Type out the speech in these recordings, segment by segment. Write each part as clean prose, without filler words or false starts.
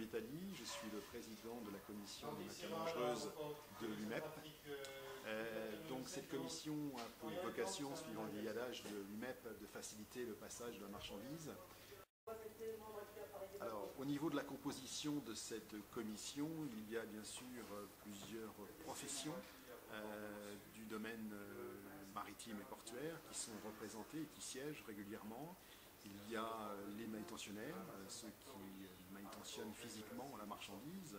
Vitali, je suis le président de la commission des matières dangereuses de l'UMEP. Donc cette commission a pour vocation, suivant le vieil adage de l'UMEP, de faciliter le passage de la marchandise. Alors, au niveau de la composition de cette commission, il y a bien sûr plusieurs professions du domaine maritime et portuaire qui sont représentées et qui siègent régulièrement. Il y a les manutentionnaires, ceux qui manutentionnent physiquement la marchandise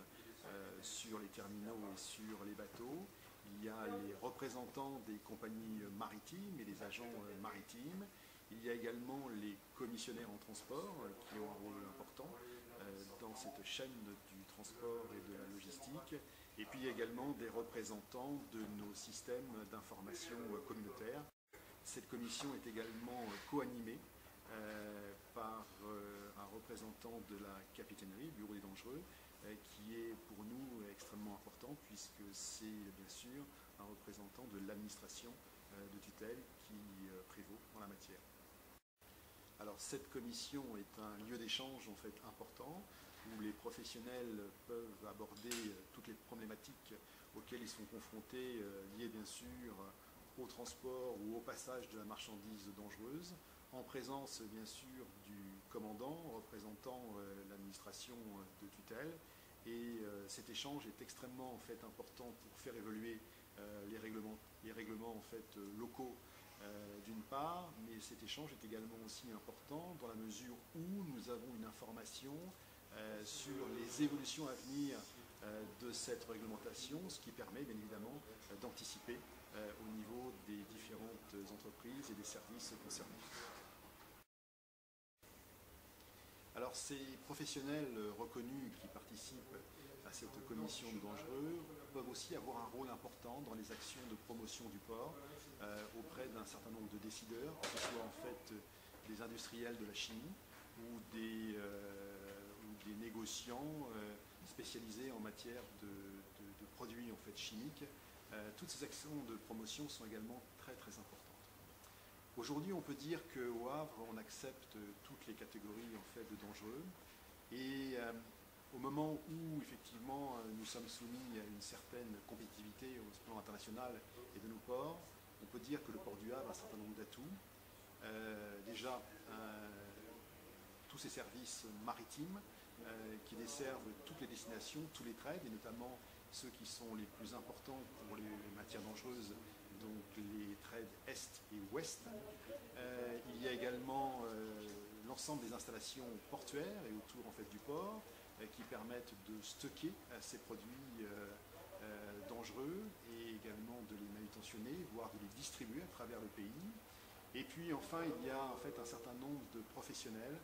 sur les terminaux et sur les bateaux. Il y a les représentants des compagnies maritimes et les agents maritimes. Il y a également les commissionnaires en transport qui ont un rôle important dans cette chaîne du transport et de la logistique. Et puis il y a également des représentants de nos systèmes d'information communautaires. Cette commission est également co-animée par un représentant de la capitainerie, Bureau des dangereux, qui est pour nous extrêmement important puisque c'est bien sûr un représentant de l'administration de tutelle qui prévaut en la matière. Alors cette commission est un lieu d'échange en fait important où les professionnels peuvent aborder toutes les problématiques auxquelles ils sont confrontés, liées bien sûr au transport ou au passage de la marchandise dangereuse, en présence bien sûr du commandant représentant l'administration de tutelle. Et cet échange est extrêmement en fait important pour faire évoluer les règlements en fait locaux d'une part, mais cet échange est également aussi important dans la mesure où nous avons une information sur les évolutions à venir de cette réglementation, ce qui permet bien évidemment d'anticiper au niveau des différentes entreprises et des services concernés. Alors ces professionnels reconnus qui participent à cette commission de dangereux peuvent aussi avoir un rôle important dans les actions de promotion du port auprès d'un certain nombre de décideurs, que ce soit en fait des industriels de la chimie ou des négociants spécialisés en matière de produits en fait chimiques. Toutes ces actions de promotion sont également très très importantes. Aujourd'hui, on peut dire qu'au Havre, on accepte toutes les catégories en fait de dangereux. Et au moment où effectivement nous sommes soumis à une certaine compétitivité au plan international et de nos ports, on peut dire que le port du Havre a un certain nombre d'atouts. Déjà, tous ces services maritimes qui desservent toutes les destinations, tous les trades, et notamment ceux qui sont les plus importants pour les matières dangereuses, donc les trades Est et Ouest. Il y a également l'ensemble des installations portuaires et autour en fait, du port qui permettent de stocker ces produits dangereux et également de les manutentionner, voire de les distribuer à travers le pays. Et puis enfin, il y a en fait un certain nombre de professionnels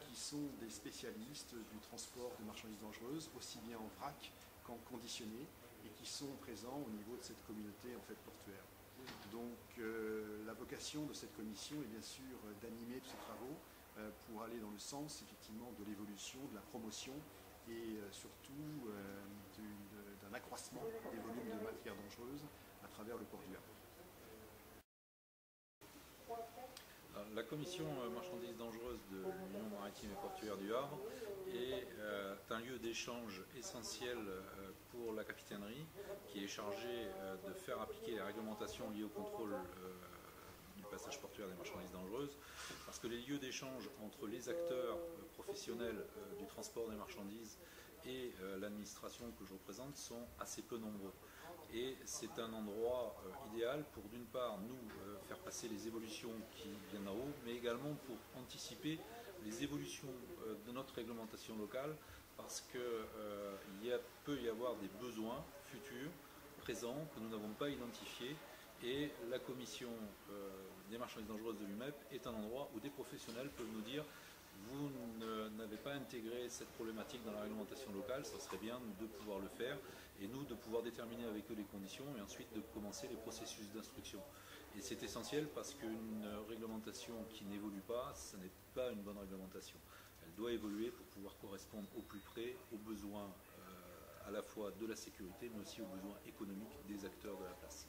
qui sont des spécialistes du transport de marchandises dangereuses, aussi bien en vrac qu'en conditionné, et qui sont présents au niveau de cette communauté en fait, portuaire. Donc la vocation de cette commission est bien sûr d'animer tous ces travaux pour aller dans le sens effectivement de l'évolution, de la promotion et surtout d'un accroissement des volumes de matières dangereuses à travers le port du Havre. La commission marchandises dangereuses de l'Union maritime et portuaire du Havre est un lieu d'échange essentiel pour la capitainerie qui est chargée de faire appliquer les réglementations liées au contrôle du passage portuaire des marchandises dangereuses, parce que les lieux d'échange entre les acteurs professionnels du transport des marchandises et l'administration que je représente sont assez peu nombreux. Et c'est un endroit idéal pour d'une part nous faire passer les évolutions qui viennent en haut, mais également pour anticiper les évolutions de notre réglementation locale, parce qu'il peut y avoir des besoins futurs, présents, que nous n'avons pas identifiés. Et la commission des marchandises dangereuses de l'UMEP est un endroit où des professionnels peuvent nous dire: vous n'avez pas intégré cette problématique dans la réglementation locale, ça serait bien de pouvoir le faire, et nous de pouvoir déterminer avec eux les conditions et ensuite de commencer les processus d'instruction. Et c'est essentiel parce qu'une réglementation qui n'évolue pas, ce n'est pas une bonne réglementation. Elle doit évoluer pour pouvoir correspondre au plus près aux besoins à la fois de la sécurité mais aussi aux besoins économiques des acteurs de la place.